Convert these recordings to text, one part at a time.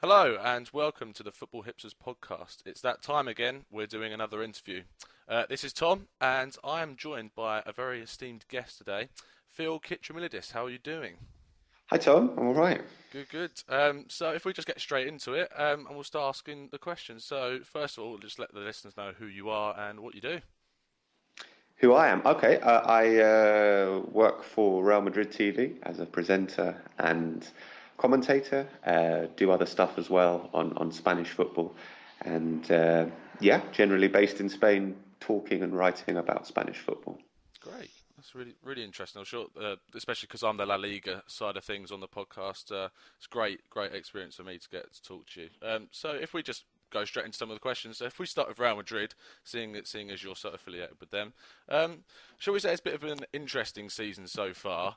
Hello and welcome to the Football Hipsters podcast. It's that time again. We're doing another interview. This is Tom, and I am joined by a very esteemed guest today, Phil Kitromilides. How are you doing? Hi Tom, I'm all right. Good, good. So if we just get straight into it, and we'll start asking the questions. So first of all, just let the listeners know who you are and what you do. Who I am? Okay, I work for Real Madrid TV as a presenter and commentator. Do other stuff as well on Spanish football, and yeah, generally based in Spain, talking and writing about Spanish football. Great. That's really, really interesting. I'm sure, especially because I'm the La Liga side of things on the podcast. It's great experience for me to get to talk to you. So if we just go straight into some of the questions. So if we start with Real Madrid, seeing as you're so affiliated with them, shall we say it's a bit of an interesting season so far?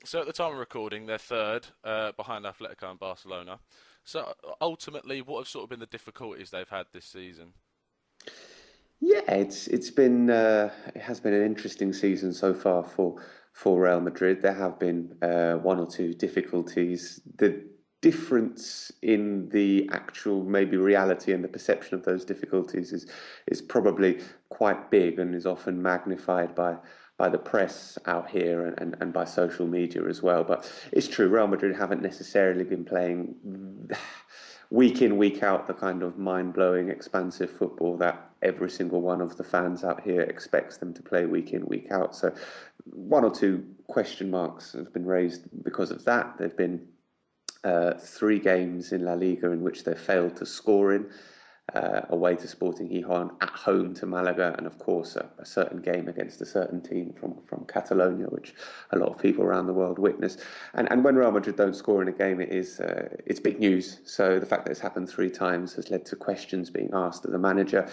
So at the time of recording, they're third behind Atletico and Barcelona. So ultimately, what have sort of been the difficulties they've had this season? Yeah, it's been it has been an interesting season so far for Real Madrid. There have been one or two difficulties. The difference in the actual maybe reality and the perception of those difficulties is probably quite big and is often magnified by the press out here and by social media as well. But it's true, Real Madrid haven't necessarily been playing week in, week out, the kind of mind-blowing, expansive football that every single one of the fans out here expects them to play week in, week out. So one or two question marks have been raised because of that. There've been three games in La Liga in which they failed to score in. Away to Sporting Gijón, at home to Malaga, and of course a certain game against a certain team from Catalonia, which a lot of people around the world witness. And when Real Madrid don't score in a game, it's big news. So the fact that it's happened three times has led to questions being asked of the manager,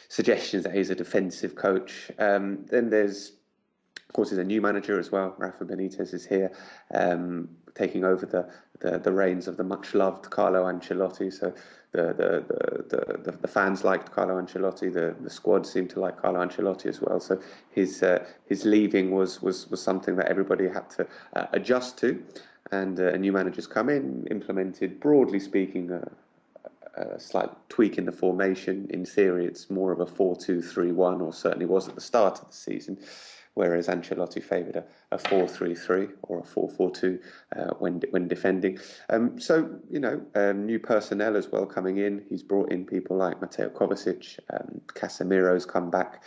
suggestions that he's a defensive coach. Then there's, of course, there's a new manager as well. Rafa Benitez is here, taking over the reins of the much loved Carlo Ancelotti. So the fans liked Carlo Ancelotti. The squad seemed to like Carlo Ancelotti as well. So his leaving was something that everybody had to adjust to. And a new manager's come in, implemented, broadly speaking, a slight tweak in the formation. In theory, it's more of a 4-2-3-1, or certainly was at the start of the season, whereas Ancelotti favoured a 4-3-3 or a 4-4-2 when defending. So, new personnel as well coming in. He's brought in people like Mateo Kovacic, Casemiro's come back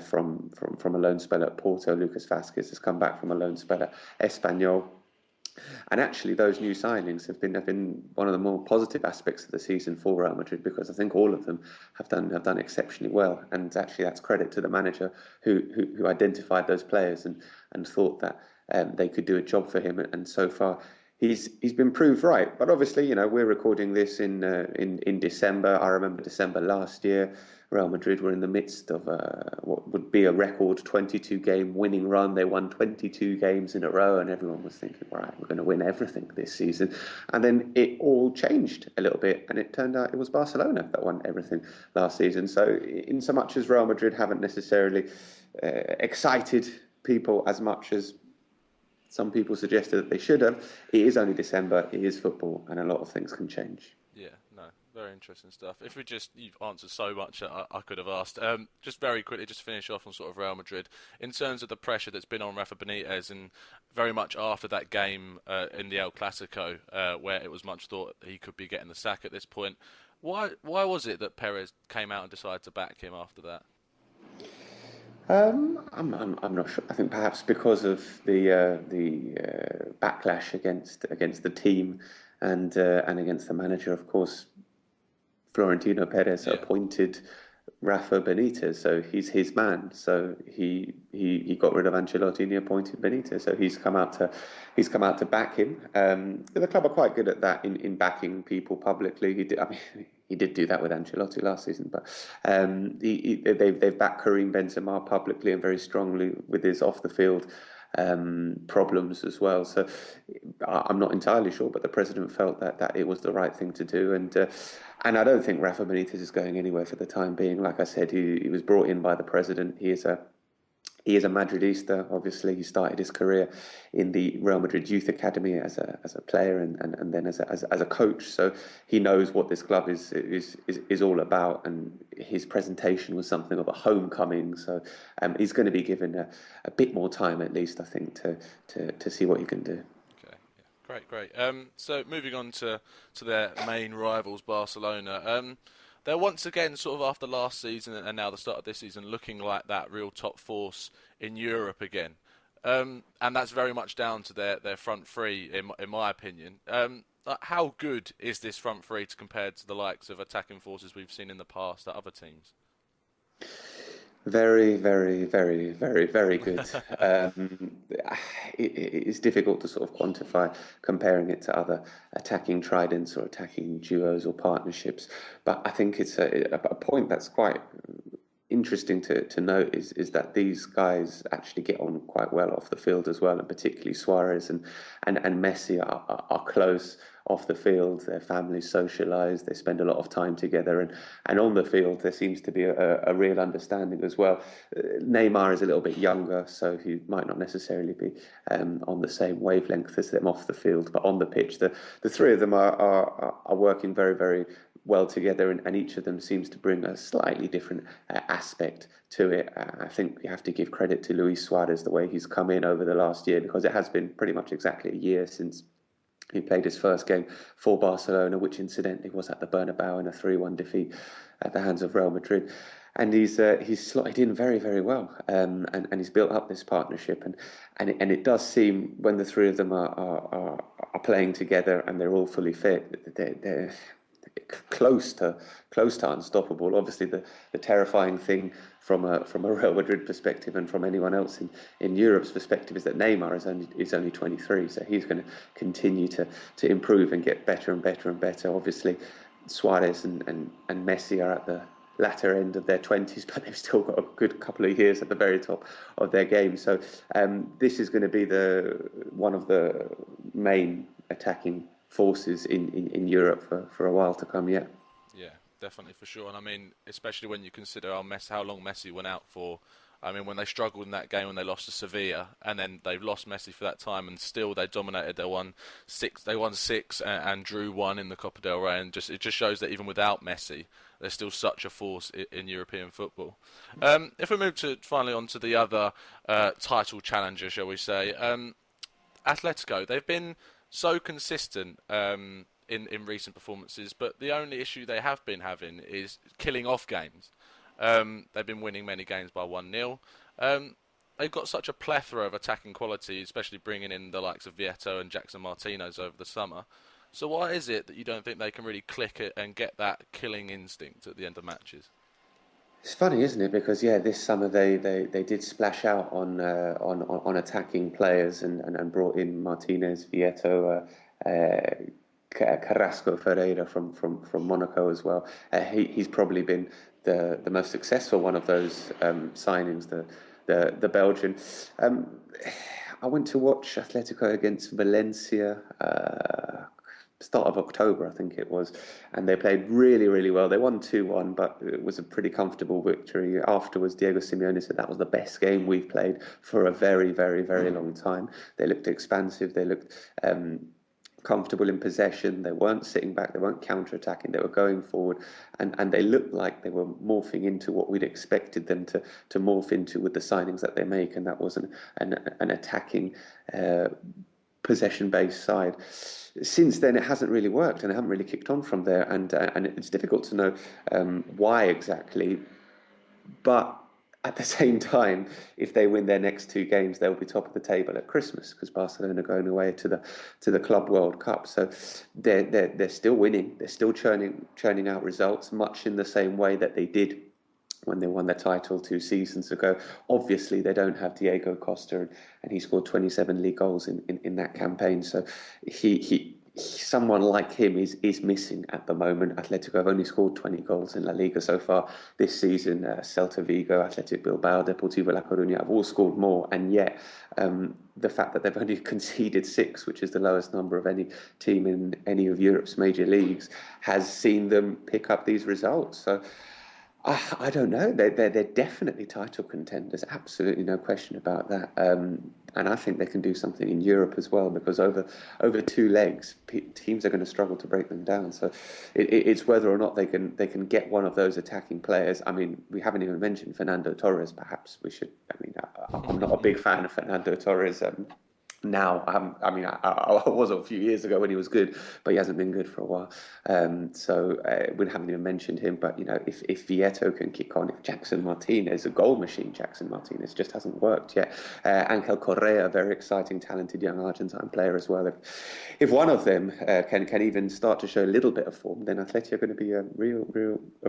from a loan spell at Porto. Lucas Vázquez has come back from a loan spell at Espanyol. And actually, those new signings have been one of the more positive aspects of the season for Real Madrid, because I think all of them have done exceptionally well. And actually, that's credit to the manager who identified those players and thought that they could do a job for him. And so far, he's been proved right. But obviously, we're recording this in December. I remember December last year. Real Madrid were in the midst of what would be a record 22-game winning run. They won 22 games in a row, and everyone was thinking, right, we're going to win everything this season. And then it all changed a little bit, and it turned out it was Barcelona that won everything last season. So in so much as Real Madrid haven't necessarily excited people as much as some people suggested that they should have, it is only December, it is football, and a lot of things can change. Yeah, no, very interesting stuff. You've answered so much that I could have asked. Just very quickly, just to finish off on sort of Real Madrid, in terms of the pressure that's been on Rafa Benitez, and very much after that game in the El Clasico, where it was much thought he could be getting the sack at this point. Why was it that Perez came out and decided to back him after that? I'm not sure. I think perhaps because of the backlash against the team and against the manager. Of course, Florentino Perez appointed Rafa Benitez, so he's his man. So he got rid of Ancelotti and he appointed Benitez. So he's come out to back him. The club are quite good at that in backing people publicly. He did do that with Ancelotti last season, but they've backed Karim Benzema publicly and very strongly with his off the field problems as well. So I'm not entirely sure, but the president felt that it was the right thing to do, and I don't think Rafa Benitez is going anywhere for the time being. Like I said, he was brought in by the president. He is a Madridista. Obviously, he started his career in the Real Madrid Youth Academy as a player and then as a coach. So he knows what this club is all about. And his presentation was something of a homecoming. So he's going to be given a bit more time, at least, I think, to see what he can do. Okay, yeah, great. So moving on to their main rivals, Barcelona. They're once again, sort of after last season and now the start of this season, looking like that real top force in Europe again. And that's very much down to their front three, in my opinion. How good is this front three to compare to the likes of attacking forces we've seen in the past at other teams? Very, very, very, very, very good. It's difficult to sort of quantify comparing it to other attacking tridents or attacking duos or partnerships. But I think it's a point that's quite interesting to note is that these guys actually get on quite well off the field as well, and particularly Suarez and Messi are close off the field. Their families socialise, they spend a lot of time together, and on the field there seems to be a real understanding as well. Neymar is a little bit younger, so he might not necessarily be on the same wavelength as them off the field, but on the pitch the three of them are working very, very well together, and each of them seems to bring a slightly different aspect to it. I think we have to give credit to Luis Suarez, the way he's come in over the last year, because it has been pretty much exactly a year since he played his first game for Barcelona, which incidentally was at the Bernabeu in a 3-1 defeat at the hands of Real Madrid. And he's slotted in very, very well, and he's built up this partnership, and it does seem when the three of them are playing together and they're all fully fit, they're close to unstoppable. Obviously, the terrifying thing from a Real Madrid perspective and from anyone else in Europe's perspective is that Neymar is only 23, so he's going to continue to improve and get better and better and better. Obviously, Suarez and Messi are at the latter end of their 20s, but they've still got a good couple of years at the very top of their game. So this is going to be one of the main attacking forces in Europe for a while to come yet. Yeah, definitely, for sure. And I mean, especially when you consider how long Messi went out for. I mean, when they struggled in that game when they lost to Sevilla, and then they've lost Messi for that time, and still they dominated. They won six and drew one in the Copa del Rey, and it just shows that even without Messi, they're still such a force in European football. If we move finally on to the other title challenger, shall we say, Atletico, they've been so consistent in recent performances, but the only issue they have been having is killing off games. They've been winning many games by 1-0. They've got such a plethora of attacking quality, especially bringing in the likes of Vieto and Jackson Martinez over the summer. So why is it that you don't think they can really click it and get that killing instinct at the end of matches? It's funny, isn't it? Because this summer they did splash out on attacking players and brought in Martinez, Vieto, Carrasco, Ferreira from Monaco as well. He's probably been the most successful one of those signings, the Belgian. I went to watch Atletico against Valencia start of October, I think it was, and they played really, really well. They won 2-1, but it was a pretty comfortable victory. Afterwards, Diego Simeone said that was the best game we've played for a very, very, very long time. They looked expansive. They looked comfortable in possession. They weren't sitting back. They weren't counter-attacking. They were going forward, and they looked like they were morphing into what we'd expected them to morph into with the signings that they make, and that was an attacking possession-based side. Since then, it hasn't really worked, and they haven't really kicked on from there. And it's difficult to know why exactly. But at the same time, if they win their next two games, they'll be top of the table at Christmas because Barcelona are going away to the Club World Cup. So they're still winning. They're still churning out results, much in the same way that they did when they won the title 2 seasons ago. Obviously, they don't have Diego Costa, and he scored 27 league goals in that campaign. So he someone like him is missing at the moment. Atletico have only scored 20 goals in La Liga so far this season. Celta Vigo, Athletic Bilbao, Deportivo La Coruña have all scored more, and yet the fact that they've only conceded 6, which is the lowest number of any team in any of Europe's major leagues, has seen them pick up these results. So I don't know. They're definitely title contenders. Absolutely no question about that. And I think they can do something in Europe as well because over two legs, teams are going to struggle to break them down. So it's whether or not they can get one of those attacking players. I mean, we haven't even mentioned Fernando Torres. Perhaps we should. I mean, I'm not a big fan of Fernando Torres. Now, I was a few years ago when he was good, but he hasn't been good for a while. We haven't even mentioned him. But if Vieto can kick on, if Jackson Martinez, a goal machine, Jackson Martinez just hasn't worked yet. Angel Correa, a very exciting, talented young Argentine player as well. If one of them can even start to show a little bit of form, then Atleti are going to be a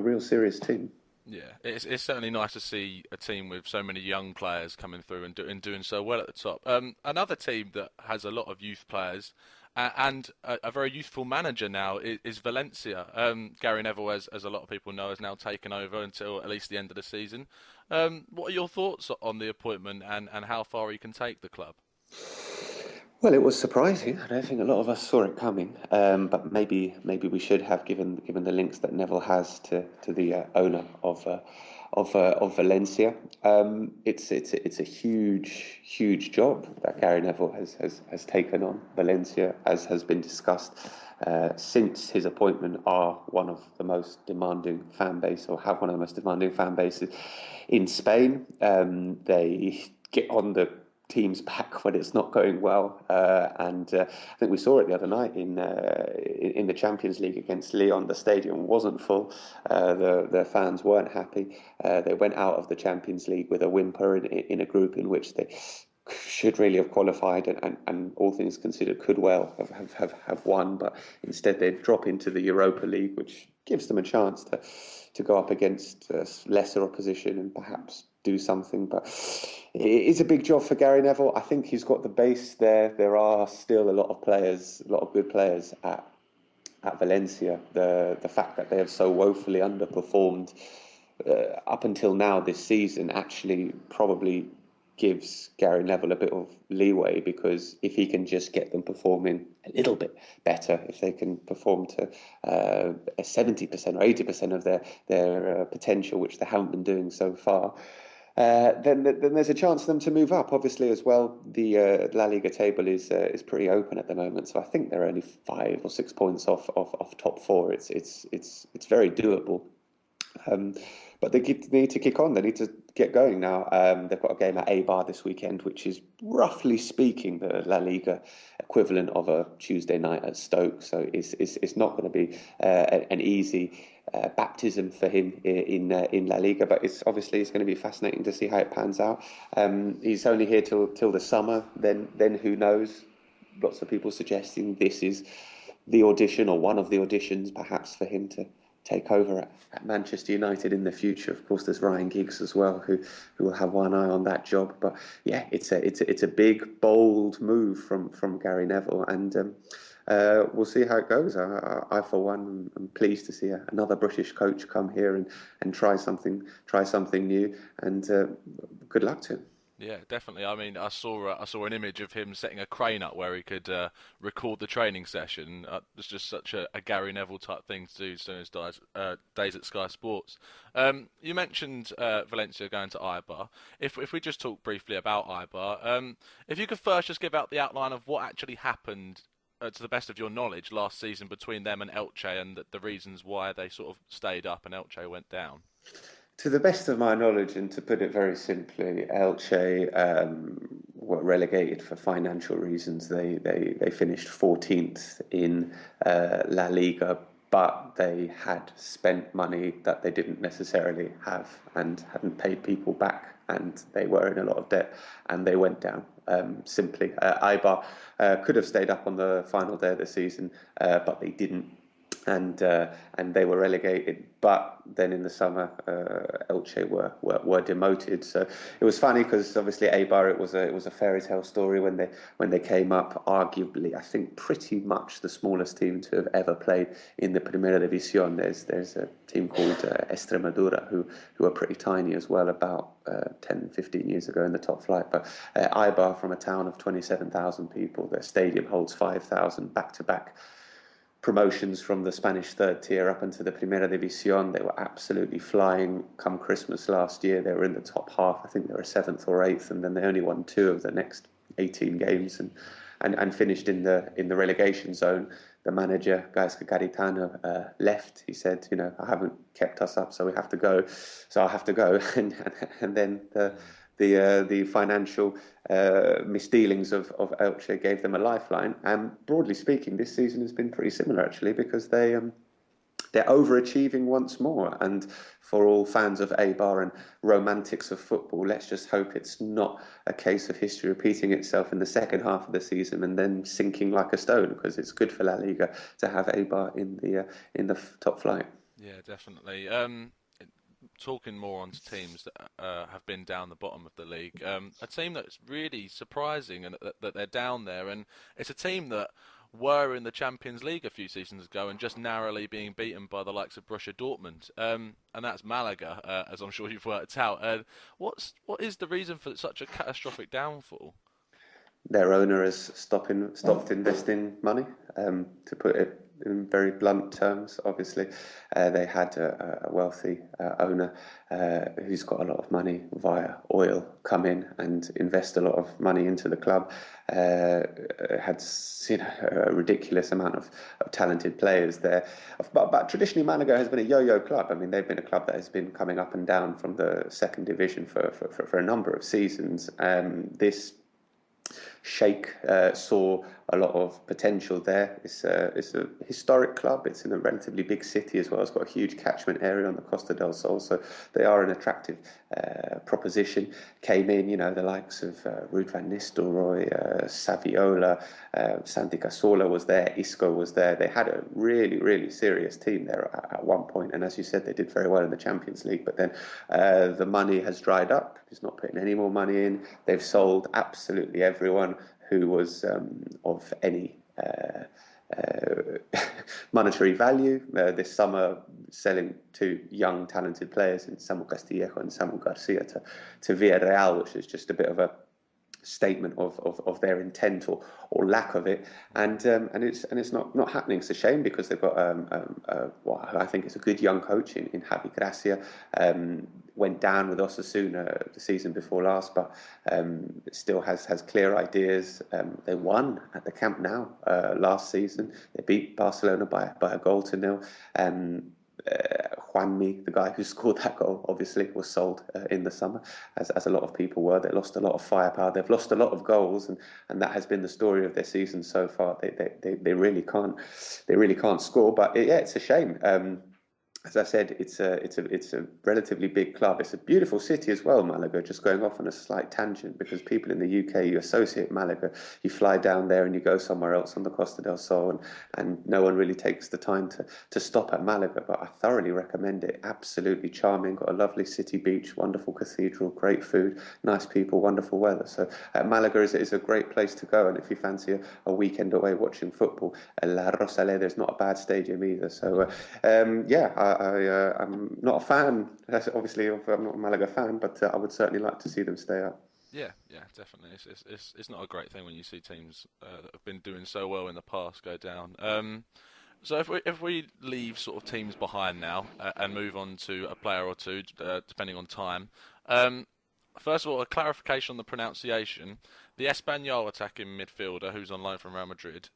real serious team. Yeah, it's certainly nice to see a team with so many young players coming through and doing so well at the top. Another team that has a lot of youth players and a very youthful manager now is Valencia. Gary Neville, as a lot of people know, has now taken over until at least the end of the season. What are your thoughts on the appointment and how far he can take the club? Well, it was surprising. I don't think a lot of us saw it coming, but maybe we should have given the links that Neville has to the owner of Valencia. It's a huge job that Gary Neville has taken on. Valencia, as has been discussed, since his appointment, are one of the most demanding fan base, or have one of the most demanding fan bases in Spain. They get on the teams back when it's not going well, and I think we saw it the other night in the Champions League against Lyon. The stadium wasn't full. The fans weren't happy. They went out of the Champions League with a whimper in a group in which they should really have qualified and all things considered could well have won, but instead they drop into the Europa League, which gives them a chance to go up against lesser opposition and perhaps do something. But it is a big job for Gary Neville. I think he's got the base there. There are still a lot of players, a lot of good players at Valencia. The fact that they have so woefully underperformed up until now this season actually probably gives Gary Neville a bit of leeway, because if he can just get them performing a little bit better, if they can perform to 70% or 80% of their potential, which they haven't been doing so far, then there's a chance for them to move up. Obviously, as well, the La Liga table is pretty open at the moment, so I think they're only 5 or 6 points off top four. It's very doable. But they need to kick on. They need to get going now. They've got a game at Eibar this weekend, which is, roughly speaking, the La Liga equivalent of a Tuesday night at Stoke. So it's not going to be an easy baptism for him in La Liga. But it's going to be fascinating to see how it pans out. He's only here till the summer. Then who knows? Lots of people suggesting this is the audition, or one of the auditions, perhaps, for him to take over at Manchester United in the future. Of course, there's Ryan Giggs as well, who will have one eye on that job. But yeah, it's a big, bold move from Gary Neville, and we'll see how it goes. I for one, am pleased to see another British coach come here and try something new. And good luck to him. Yeah, definitely. I mean, I saw an image of him setting a crane up where he could record the training session. It's just such a Gary Neville type thing to do during his days at Sky Sports. You mentioned Valencia going to Eibar. If we just talk briefly about Eibar, if you could first just give out the outline of what actually happened, to the best of your knowledge, last season between them and Elche, and the reasons why they sort of stayed up and Elche went down. To the best of my knowledge, and to put it very simply, Elche were relegated for financial reasons. They finished 14th in La Liga, but they had spent money that they didn't necessarily have and hadn't paid people back, and they were in a lot of debt, and they went down. Simply, Eibar could have stayed up on the final day of the season, but they didn't. And they were relegated. But then in the summer, Elche were demoted. So it was funny because obviously Eibar, it was a fairy tale story when they came up. Arguably, I think pretty much the smallest team to have ever played in the Primera División. There's a team called Extremadura who are pretty tiny as well, about 10, 15 years ago in the top flight. But Eibar, from a town of 27,000 people, their stadium holds 5,000 back to back promotions from the Spanish third tier up into the Primera División. They were absolutely flying. Come Christmas last year, they were in the top half. I think they were seventh or eighth, and then they only won 2 of the next 18 games and finished in the relegation zone. The manager, Gaisca Garitano, left. He said, I haven't kept us up, so we have to go. So I have to go. And then the financial misdealings of Elche gave them a lifeline. And broadly speaking, this season has been pretty similar, actually, because they're overachieving once more. And for all fans of Eibar and romantics of football, let's just hope it's not a case of history repeating itself in the second half of the season and then sinking like a stone, because it's good for La Liga to have Eibar in the top flight. Yeah, definitely. Talking more on to teams that have been down the bottom of the league, a team that's really surprising and that they're down there, and it's a team that were in the Champions League a few seasons ago and just narrowly being beaten by the likes of Borussia Dortmund, and that's Malaga, as I'm sure you've worked out. What is the reason for such a catastrophic downfall? Their owner has stopped investing money, to put it in very blunt terms. Obviously, they had a wealthy owner who's got a lot of money via oil come in and invest a lot of money into the club. Had a ridiculous amount of talented players there. But traditionally, Malaga has been a yo-yo club. I mean, they've been a club that has been coming up and down from the second division for a number of seasons. This Sheikh saw a lot of potential there. It's a historic club. It's in a relatively big city as well. It's got a huge catchment area on the Costa del Sol, so they are an attractive proposition. Came in, the likes of Ruud van Nistelrooy, Saviola, Santi Cazorla was there, Isco was there. They had a really, really serious team there at one point, and as you said, they did very well in the Champions League, but then the money has dried up. He's not putting any more money in. They've sold absolutely everyone who was of any monetary value. This summer, selling 2 young, talented players in Samuel Castillejo and Samuel Garcia to Villarreal, which is just a bit of a statement of their intent or lack of it, and it's not happening. It's a shame, because they've got I think it's a good young coach in Javi Gracia. Went down with Osasuna the season before last, but still has clear ideas. They won at the Camp Nou last season. They beat Barcelona by a goal to 0. Juanmi, the guy who scored that goal, obviously was sold in the summer, as a lot of people were. They lost a lot of firepower. They've lost a lot of goals, and that has been the story of their season so far. They really can't score. But it's a shame. As I said, it's a relatively big club. It's a beautiful city as well, Malaga. Just going off on a slight tangent, because people in the UK, you associate Malaga, you fly down there and you go somewhere else on the Costa del Sol, and no one really takes the time to stop at Malaga. But I thoroughly recommend it. Absolutely charming. Got a lovely city beach, wonderful cathedral, great food, nice people, wonderful weather. So Malaga is a great place to go. And if you fancy a weekend away watching football, La Rosaleda is not a bad stadium either. So I'm not a fan, obviously, I'm not a Malaga fan, but I would certainly like to see them stay up. Yeah, definitely. It's not a great thing when you see teams that have been doing so well in the past go down. So if we leave sort of teams behind now and move on to a player or two, depending on time. First of all, a clarification on the pronunciation. The Espanyol attacking midfielder who's on loan from Real Madrid,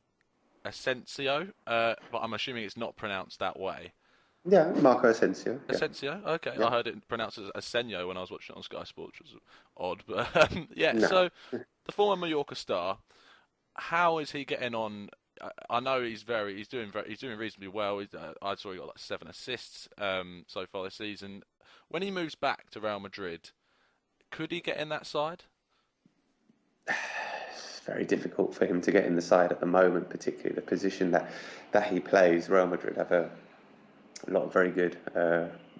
Asensio, but I'm assuming it's not pronounced that way. Yeah, Marco Asensio. Asensio? Yeah. Okay, Yeah. I heard it pronounced as Asenio when I was watching it on Sky Sports, which was odd. But No. So the former Mallorca star, how is he getting on? I know he's doing reasonably well. I saw he got like 7 assists so far this season. When he moves back to Real Madrid, could he get in that side? It's very difficult for him to get in the side at the moment, particularly the position that he plays. Real Madrid have a lot of very good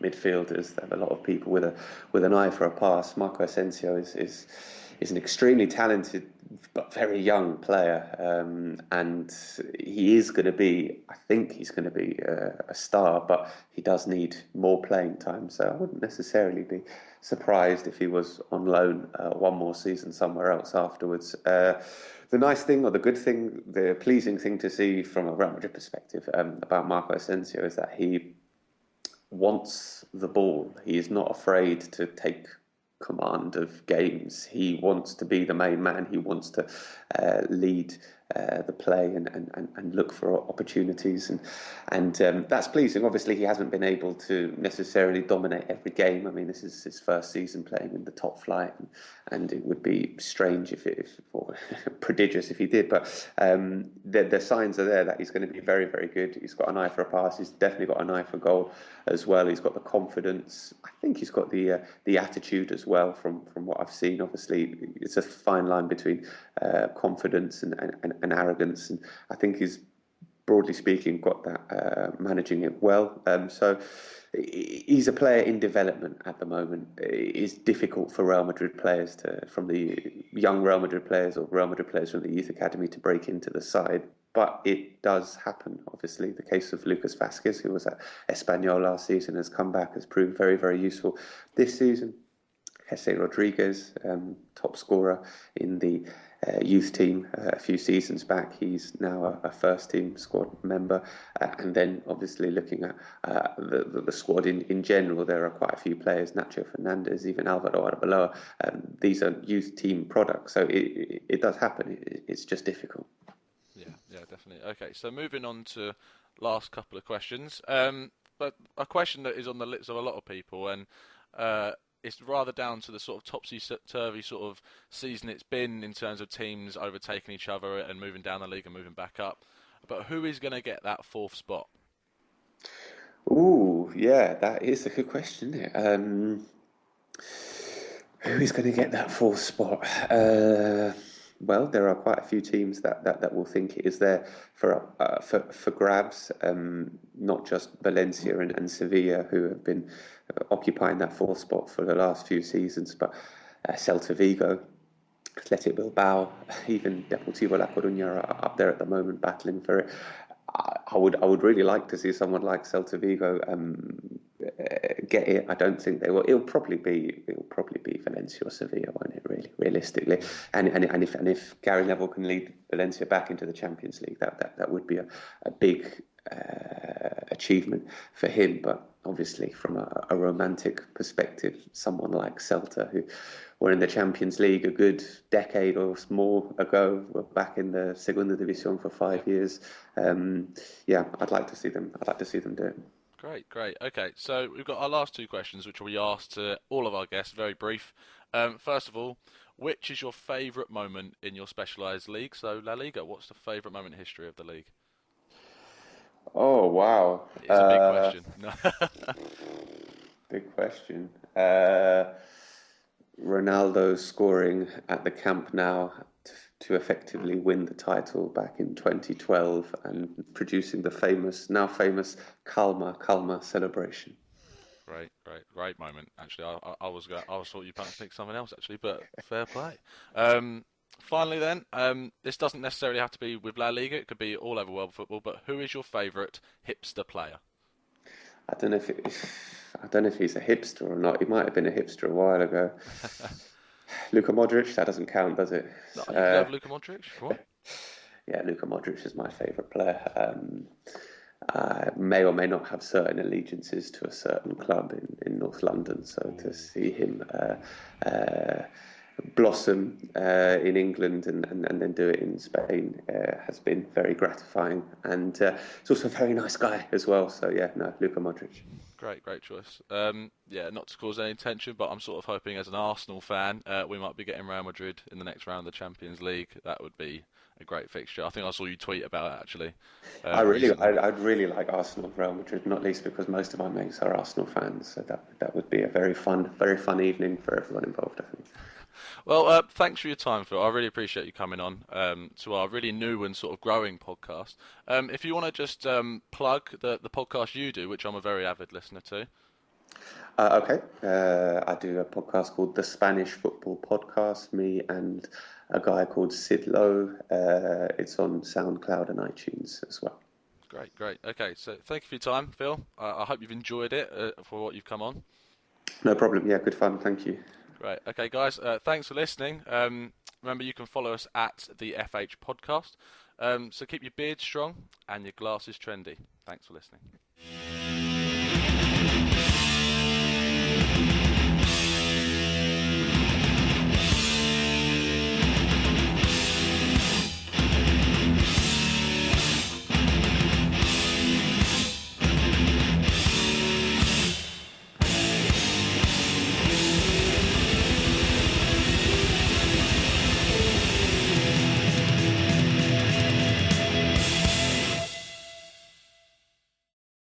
midfielders. They have a lot of people with an eye for a pass. Marco Asensio is an extremely talented but very young player, and he is going to be. I think he's going to be a star, but he does need more playing time. So I wouldn't necessarily be surprised if he was on loan one more season somewhere else afterwards. The the nice thing or the good thing, the pleasing thing to see from a Real Madrid perspective about Marco Asensio is that he wants the ball. He is not afraid to take command of games. He wants to be the main man. He wants to lead the play and look for opportunities, and that's pleasing. Obviously, he hasn't been able to necessarily dominate every game. I mean, this is his first season playing in the top flight, and it would be strange or prodigious if he did. But the signs are there that he's going to be very, very good. He's got an eye for a pass. He's definitely got an eye for goal as well. He's got the confidence. I think he's got the attitude as well. From what I've seen, obviously, it's a fine line between confidence and arrogance, and I think he's, broadly speaking, got that, managing it well. So he's a player in development at the moment. It is difficult for Real Madrid players from the young Real Madrid players or Real Madrid players from the youth academy to break into the side. But it does happen, obviously. The case of Lucas Vázquez, who was at Espanyol last season, has come back, has proved very, very useful this season. Jesse Rodriguez, top scorer in the youth team a few seasons back. He's now a first team squad member. And then obviously looking at the squad in general, there are quite a few players, Nacho Fernandez, even Alvaro Arbeloa. These are youth team products. So it does happen. It's just difficult. Yeah, definitely. Okay, so moving on to last couple of questions. But a question that is on the lips of a lot of people, and it's rather down to the sort of topsy-turvy sort of season it's been in terms of teams overtaking each other and moving down the league and moving back up. But who is going to get that fourth spot? Ooh, yeah, that is a good question, isn't it? Who is going to get that fourth spot? Well, there are quite a few teams that will think it is there for grabs. Not just Valencia and Sevilla, who have been occupying that fourth spot for the last few seasons, but Celta Vigo, Athletic Bilbao, even Deportivo La Coruña are up there at the moment battling for it. I would really like to see someone like Celta Vigo get it. I don't think they will. It'll probably be Valencia or Sevilla, won't it? Really, realistically, and if Gary Neville can lead Valencia back into the Champions League, that would be a big achievement for him. But obviously, from a romantic perspective, someone like Celta, who were in the Champions League a good decade or more ago, were back in the Segunda División for 5 years. Yeah, I'd like to see them. I'd like to see them do it. Great. Okay, so we've got our last two questions, which we asked to all of our guests, very brief. First of all, which is your favourite moment in your specialised league? So La Liga, what's the favourite moment in history of the league? Oh, wow. It's a big question. Big question. Ronaldo scoring at the Camp Nou to effectively win the title back in 2012 and producing the now famous Calma celebration. Great moment. Actually, I was thought you were going to pick something else actually, but fair play. Finally, then, this doesn't necessarily have to be with La Liga. It could be all over world football. But who is your favourite hipster player? I don't know if he's a hipster or not. He might have been a hipster a while ago. Luka Modric, that doesn't count, does it? No, you love Luka Modric? What? Yeah, Luka Modric is my favourite player. I may or may not have certain allegiances to a certain club in North London, so to see him blossom in England and then do it in Spain has been very gratifying, and he's also a very nice guy as well. So yeah, no, Luka Modric. Great choice. Yeah, not to cause any tension, but I'm sort of hoping as an Arsenal fan, we might be getting Real Madrid in the next round of the Champions League. That would be a great fixture. I think I saw you tweet about it actually. I'd really like Arsenal Real Madrid, not least because most of my mates are Arsenal fans. So that would be a very fun evening for everyone involved, I think. Well, thanks for your time, Phil. I really appreciate you coming on to our really new and sort of growing podcast. If you want to just plug the podcast you do, which I'm a very avid listener to. Okay. I do a podcast called the Spanish Football Podcast, me and a guy called Sid Lowe. It's on SoundCloud and iTunes as well. Great. Okay, so thank you for your time, Phil. I hope you've enjoyed it for what you've come on. No problem. Yeah, good fun. Thank you. Great. Okay, guys, thanks for listening. Remember, you can follow us at the FH Podcast. So keep your beard strong and your glasses trendy. Thanks for listening.